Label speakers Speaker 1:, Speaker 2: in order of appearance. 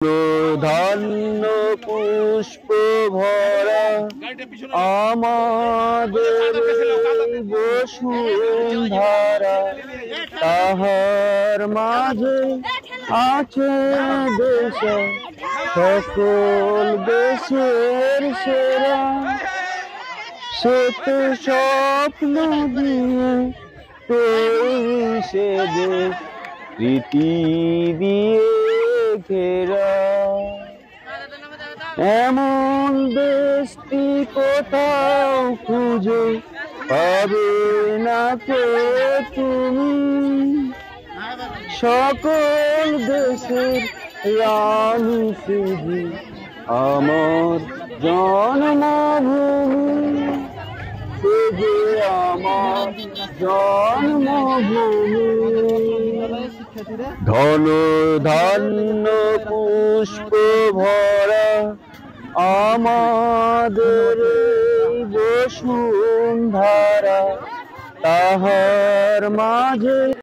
Speaker 1: ধন্য পুষ্প ভরা আমাদের বসুন্ধরা, তাহার মাঝে আছে দেশ সকল দেশের সেরা। সে তো স্বপ্ন দিয়ে সে দেশ রীতি দিয়ে ঘেরা। এমন দেশটি কোথাও খুঁজে পাবে না কে তুমি, সকল দেশের রানী শুধু আমার জন্মভূমি, সে যে আমার জন্মভূমি। ধন ধান্য পুষ্প ভরা আমাদের বসুন্ধরা, তাহার মাঝে